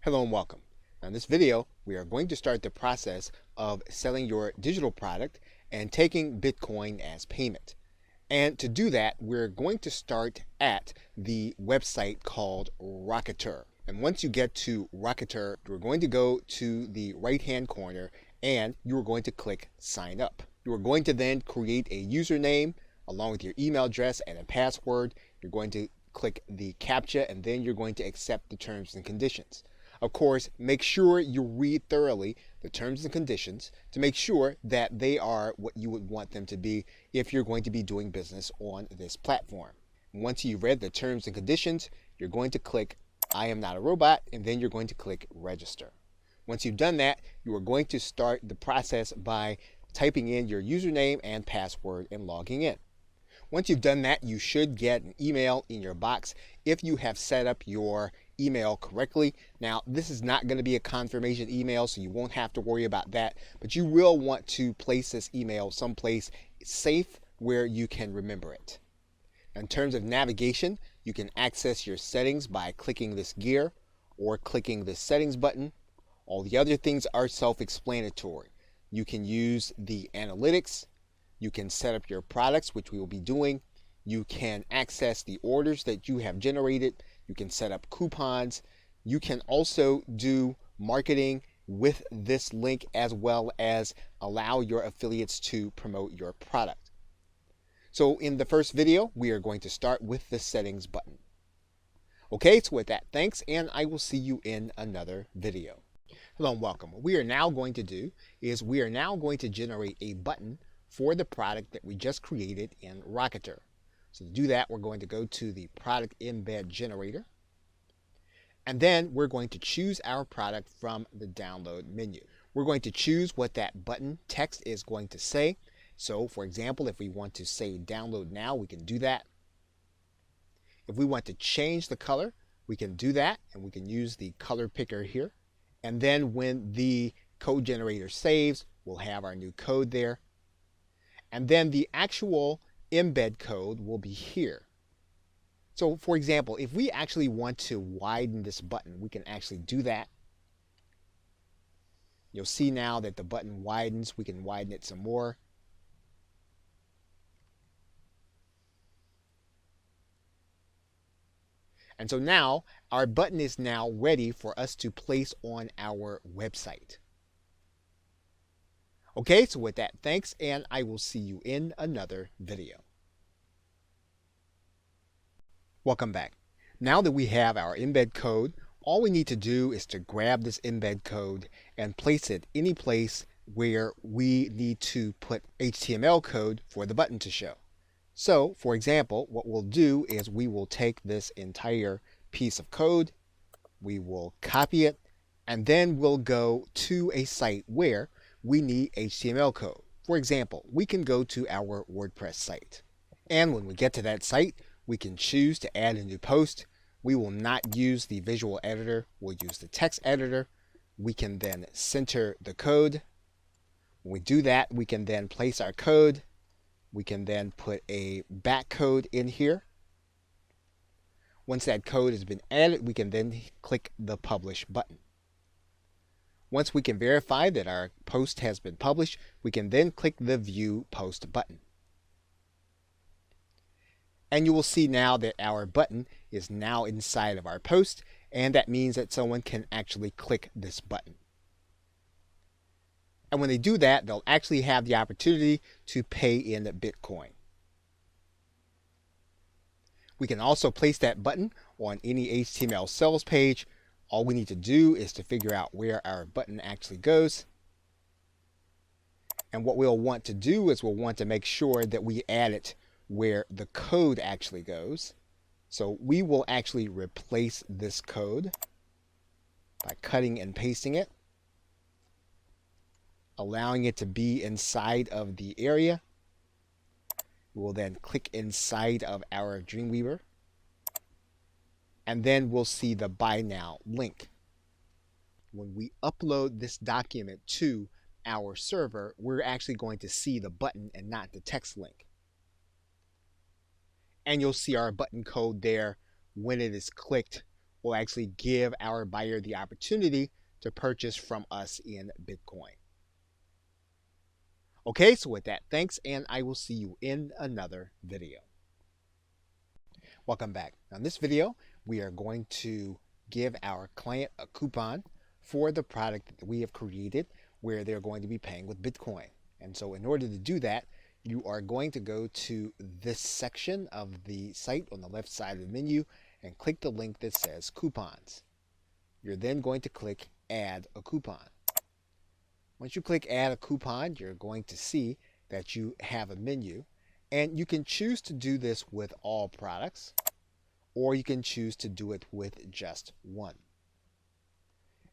Hello and welcome. Now in this video, we are going to start the process of selling your digital product and taking Bitcoin as payment. And to do that, we're going to start at the website called Rocketer. And once you get to Rocketer, we're going to go to the right-hand corner and you're going to click Sign Up. You are going to then create a username along with your email address and a password. You're going to click the CAPTCHA and then you're going to accept the terms and conditions. Of course, make sure you read thoroughly the terms and conditions to make sure that they are what you would want them to be if you're going to be doing business on this platform. Once you've read the terms and conditions, you're going to click I am not a robot, and then you're going to click register. Once you've done that, you are going to start the process by typing in your username and password and logging in. Once you've done that, you should get an email in your box if you have set up your email correctly. Now, this is not going to be a confirmation email, so you won't have to worry about that, but you will want to place this email someplace safe where you can remember it. In terms of navigation, you can access your settings by clicking this gear or clicking the settings button. All the other things are self-explanatory. You can use the analytics. You can set up your products, which we will be doing. You can access the orders that you have generated. You can set up coupons. You can also do marketing with this link as well as allow your affiliates to promote your product. So in the first video, we are going to start with the settings button. Okay, so with that, thanks, and I will see you in another video. Hello and welcome. What we are now going to do is we are now going to generate a button for the product that we just created in Rocketer. So to do that, we're going to go to the product embed generator. And then we're going to choose our product from the download menu. We're going to choose what that button text is going to say. So for example, if we want to say download now, we can do that. If we want to change the color, we can do that, and we can use the color picker here. And then when the code generator saves, we'll have our new code there. And then the actual embed code will be here. So for example, if we actually want to widen this button, we can actually do that. You'll see now that the button widens. We can widen it some more. And so now our button is now ready for us to place on our website. Okay, so with that, thanks, and I will see you in another video. Welcome back. Now that we have our embed code, all we need to do is to grab this embed code and place it any place where we need to put HTML code for the button to show. So, for example, what we'll do is we will take this entire piece of code, we will copy it, and then we'll go to a site where we need HTML code. For example, we can go to our WordPress site. And when we get to that site, we can choose to add a new post. We will not use the visual editor, we'll use the text editor. We can then center the code. When we do that, we can then place our code. We can then put a back code in here. Once that code has been added, we can then click the Publish button. Once we can verify that our post has been published, we can then click the View Post button. And you will see now that our button is now inside of our post, and that means that someone can actually click this button. And when they do that, they'll actually have the opportunity to pay in Bitcoin. We can also place that button on any HTML sales page. All we need to do is to figure out where our button actually goes. And what we'll want to do is we'll want to make sure that we add it where the code actually goes. So we will actually replace this code by cutting and pasting it, allowing it to be inside of the area. We will then click inside of our Dreamweaver, and then we'll see the Buy Now link. When we upload this document to our server, we're actually going to see the button and not the text link. And you'll see our button code there when it is clicked will actually give our buyer the opportunity to purchase from us in Bitcoin. Okay, so with that, thanks, and I will see you in another video. Welcome back. Now in this video, we are going to give our client a coupon for the product that we have created where they're going to be paying with Bitcoin. And so in order to do that, you are going to go to this section of the site on the left side of the menu and click the link that says coupons. You're then going to click add a coupon. Once you click add a coupon, you're going to see that you have a menu, and you can choose to do this with all products, or you can choose to do it with just one.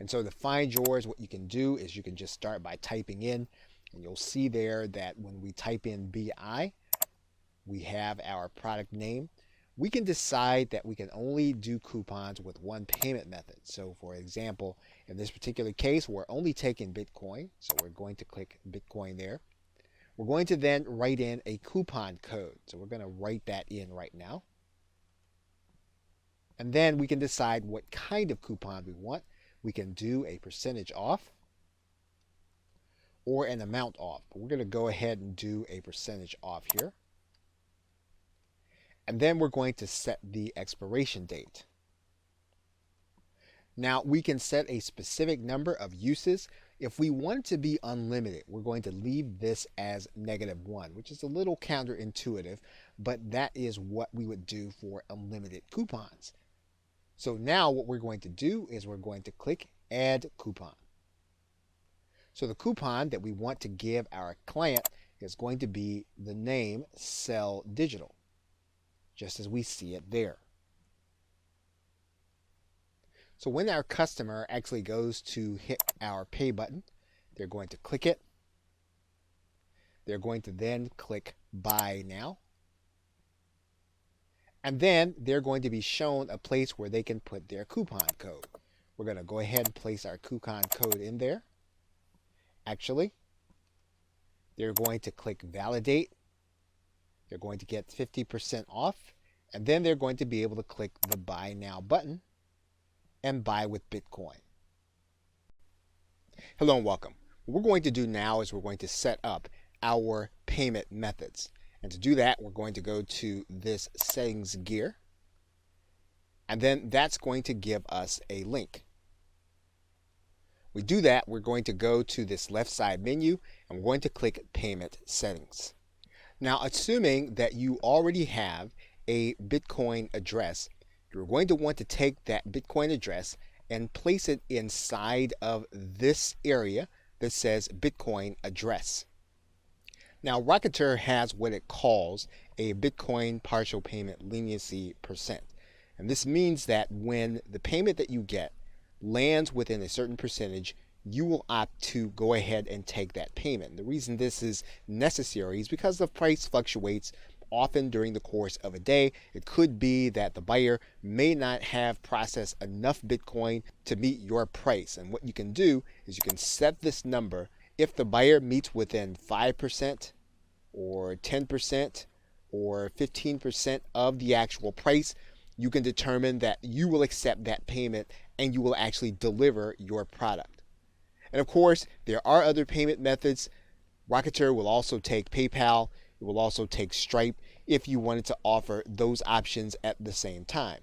And so to find yours, what you can do is you can just start by typing in, and you'll see there that when we type in BI, we have our product name. We can decide that we can only do coupons with one payment method. So for example, in this particular case, we're only taking Bitcoin. So we're going to click Bitcoin there. We're going to then write in a coupon code. So we're going to write that in right now. And then we can decide what kind of coupon we want. We can do a percentage off or an amount off. But we're going to go ahead and do a percentage off here. And then we're going to set the expiration date. Now we can set a specific number of uses. If we want it to be unlimited, we're going to leave this as -1, which is a little counterintuitive, but that is what we would do for unlimited coupons. So now what we're going to do is we're going to click add coupon. So the coupon that we want to give our client is going to be the name Sell Digital, just as we see it there. So when our customer actually goes to hit our pay button, they're going to click it. They're going to then click buy now. And then they're going to be shown a place where they can put their coupon code. We're going to go ahead and place our coupon code in there. Actually, they're going to click validate. They're going to get 50% off, and then they're going to be able to click the buy now button and buy with Bitcoin. Hello and welcome. What we're going to do now is we're going to set up our payment methods. And to do that, we're going to go to this settings gear, and then that's going to give us a link. We do that, we're going to go to this left side menu and we're going to click payment settings. Now, assuming that you already have a Bitcoin address, you're going to want to take that Bitcoin address and place it inside of this area that says Bitcoin address. Now, Rocketer has what it calls a Bitcoin partial payment leniency percent. And this means that when the payment that you get lands within a certain percentage, you will opt to go ahead and take that payment. The reason this is necessary is because the price fluctuates often during the course of a day. It could be that the buyer may not have processed enough Bitcoin to meet your price. And what you can do is you can set this number. If the buyer meets within 5% or 10% or 15% of the actual price, you can determine that you will accept that payment and you will actually deliver your product. And of course, there are other payment methods. Rocketer will also take PayPal. It will also take Stripe if you wanted to offer those options at the same time.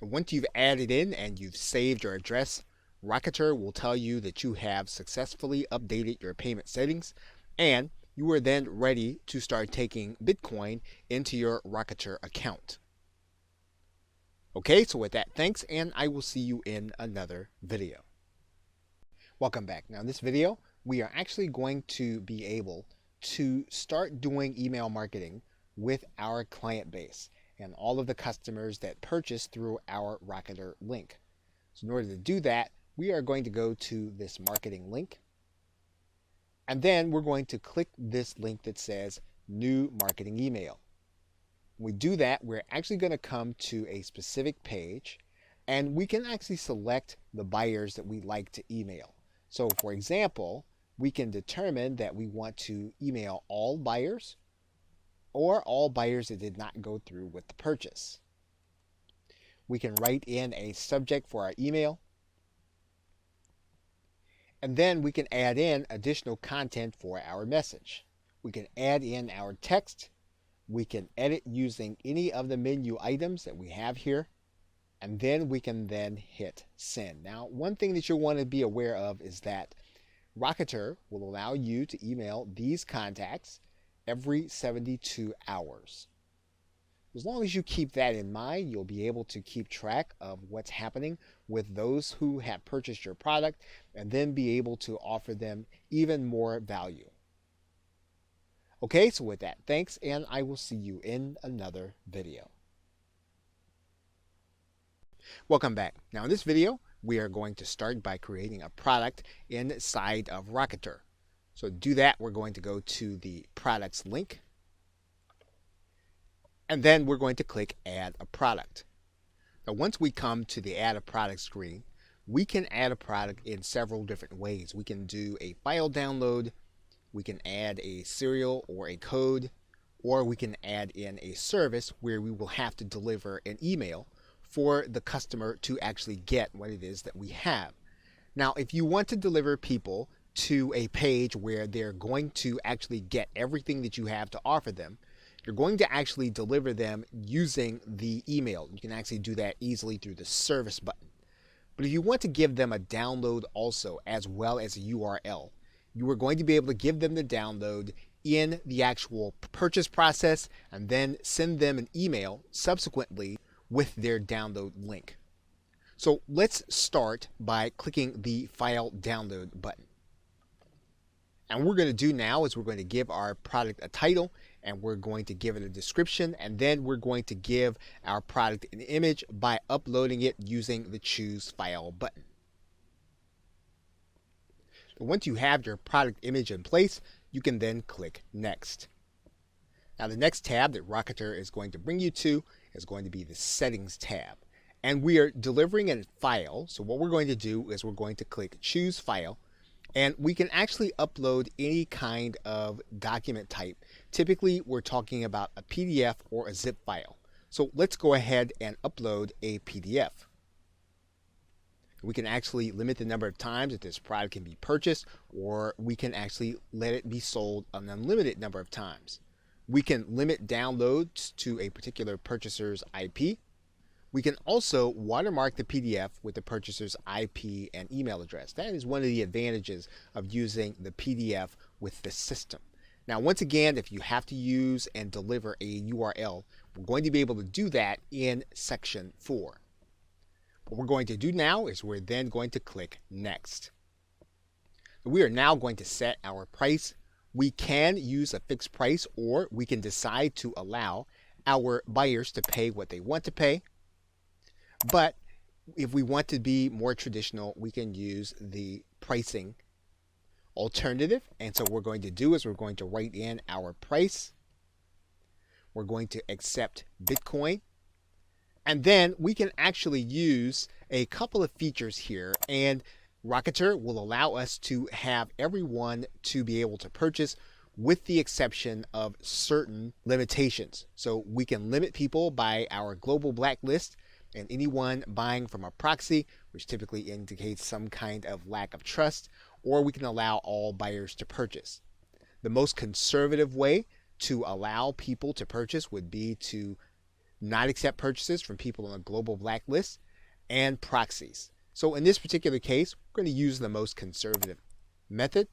And once you've added in and you've saved your address, Rocketer will tell you that you have successfully updated your payment settings, and you are then ready to start taking Bitcoin into your Rocketer account. Okay, so with that, thanks, and I will see you in another video. Welcome back. Now in this video, we are actually going to be able to start doing email marketing with our client base and all of the customers that purchase through our Rocketer link. So in order to do that, we are going to go to this marketing link, and then we're going to click this link that says new marketing email. When we do that, we're actually going to come to a specific page, and we can actually select the buyers that we like to email. So for example, we can determine that we want to email all buyers or all buyers that did not go through with the purchase. We can write in a subject for our email. And then we can add in additional content for our message. We can add in our text. We can edit using any of the menu items that we have here. And then we can then hit send. Now, one thing that you'll want to be aware of is that Rocketer will allow you to email these contacts every 72 hours. As long as you keep that in mind, you'll be able to keep track of what's happening with those who have purchased your product and then be able to offer them even more value. Okay, so with that, thanks, and I will see you in another video. Welcome back. Now in this video, we are going to start by creating a product inside of Rocketer. So to do that, we're going to go to the products link. And then we're going to click add a product. Now once we come to the add a product screen, we can add a product in several different ways. We can do a file download, we can add a serial or a code, or we can add in a service where we will have to deliver an email for the customer to actually get what it is that we have. Now, if you want to deliver people to a page where they're going to actually get everything that you have to offer them, you're going to actually deliver them using the email. You can actually do that easily through the service button. But if you want to give them a download also, as well as a URL, you are going to be able to give them the download in the actual purchase process and then send them an email subsequently with their download link. So let's start by clicking the file download button. And what we're going to do now is we're going to give our product a title and we're going to give it a description, and then we're going to give our product an image by uploading it using the choose file button. So once you have your product image in place, you can then click next. Now the next tab that Rocketer is going to bring you to is going to be the settings tab. And we are delivering a file, so what we're going to do is we're going to click choose file, and we can actually upload any kind of document type. Typically we're talking about a PDF or a zip file. So let's go ahead and upload a PDF. We can actually limit the number of times that this product can be purchased, or we can actually let it be sold an unlimited number of times. We can limit downloads to a particular purchaser's IP. We can also watermark the PDF with the purchaser's IP and email address. That is one of the advantages of using the PDF with the system. Now, once again, if you have to use and deliver a URL, we're going to be able to do that in section 4. What we're going to do now is we're then going to click next. We are now going to set our price. We can use a fixed price, or we can decide to allow our buyers to pay what they want to pay. But if we want to be more traditional, we can use the pricing alternative. And so what we're going to do is we're going to write in our price. We're going to accept Bitcoin. And then we can actually use a couple of features here, and Rocketer will allow us to have everyone to be able to purchase with the exception of certain limitations. So we can limit people by our global blacklist, and anyone buying from a proxy, which typically indicates some kind of lack of trust, or we can allow all buyers to purchase. The most conservative way to allow people to purchase would be to not accept purchases from people on a global blacklist and proxies. So in this particular case, we're going to use the most conservative method,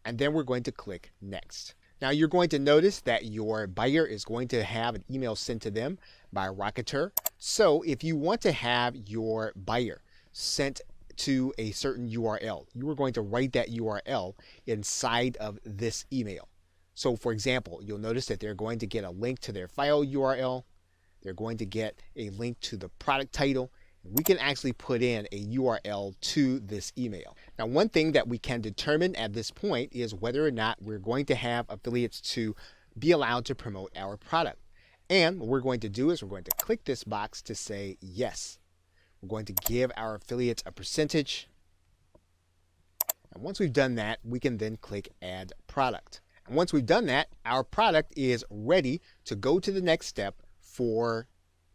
and then we're going to click next. Now you're going to notice that your buyer is going to have an email sent to them by Rocketer. So if you want to have your buyer sent to a certain URL, you are going to write that URL inside of this email. So for example, you'll notice that they're going to get a link to their file URL. They're going to get a link to the product title. We can actually put in a URL to this email. Now, one thing that we can determine at this point is whether or not we're going to have affiliates to be allowed to promote our product. And what we're going to do is we're going to click this box to say yes. We're going to give our affiliates a percentage. And once we've done that, we can then click add product. And once we've done that, our product is ready to go to the next step for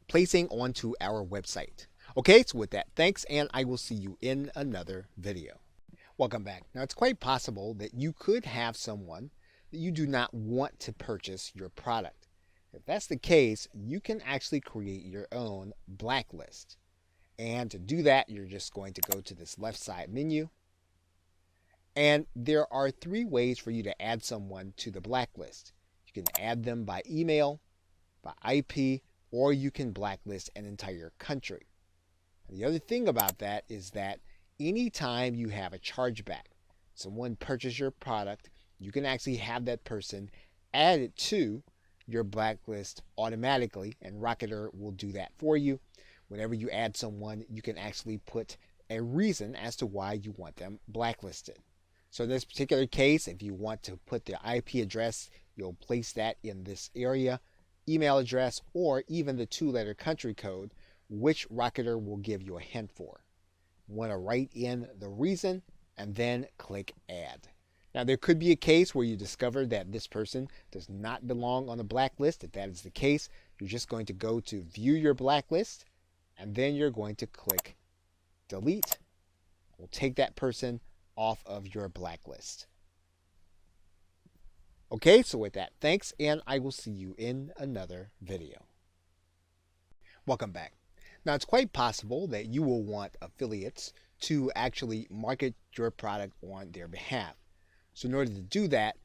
placing onto our website. Okay, so with that, thanks, and I will see you in another video. Welcome back. Now, it's quite possible that you could have someone that you do not want to purchase your product. If that's the case, you can actually create your own blacklist. And to do that, you're just going to go to this left side menu. And there are 3 ways for you to add someone to the blacklist. You can add them by email, by IP, or you can blacklist an entire country. And the other thing about that is that anytime you have a chargeback, someone purchased your product, you can actually have that person added to your blacklist automatically, and Rocketer will do that for you. Whenever you add someone, you can actually put a reason as to why you want them blacklisted. So in this particular case, if you want to put their IP address, you'll place that in this area, email address, or even the 2-letter country code, which Rocketer will give you a hint for. You want to write in the reason and then click add. Now, there could be a case where you discover that this person does not belong on the blacklist. If that is the case, you're just going to go to view your blacklist, and then you're going to click delete. We'll take that person off of your blacklist. Okay, so with that, thanks, and I will see you in another video. Welcome back. Now, it's quite possible that you will want affiliates to actually market your product on their behalf. So in order to do that,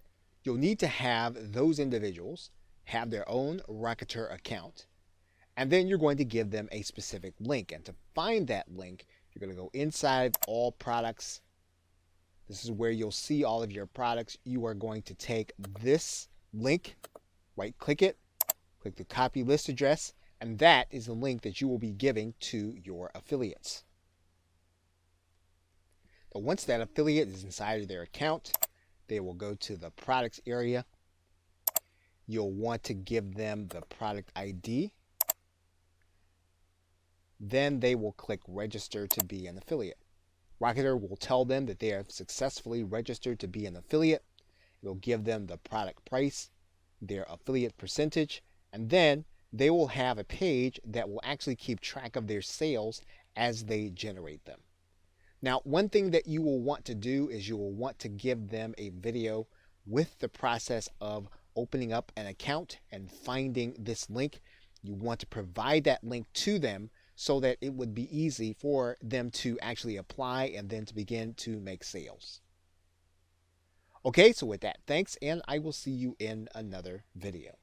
you'll need to have those individuals have their own Rocketer account, and then you're going to give them a specific link. And to find that link, you're going to go inside All Products. This is where you'll see all of your products. You are going to take this link, right-click it, click the copy list address, and that is the link that you will be giving to your affiliates. But once that affiliate is inside of their account, they will go to the products area. You'll want to give them the product ID. Then they will click register to be an affiliate. Rocketer will tell them that they have successfully registered to be an affiliate. It'll give them the product price, their affiliate percentage, and then they will have a page that will actually keep track of their sales as they generate them. Now, one thing that you will want to do is you will want to give them a video with the process of opening up an account and finding this link. You want to provide that link to them so that it would be easy for them to actually apply and then to begin to make sales. Okay, so with that, thanks, and I will see you in another video.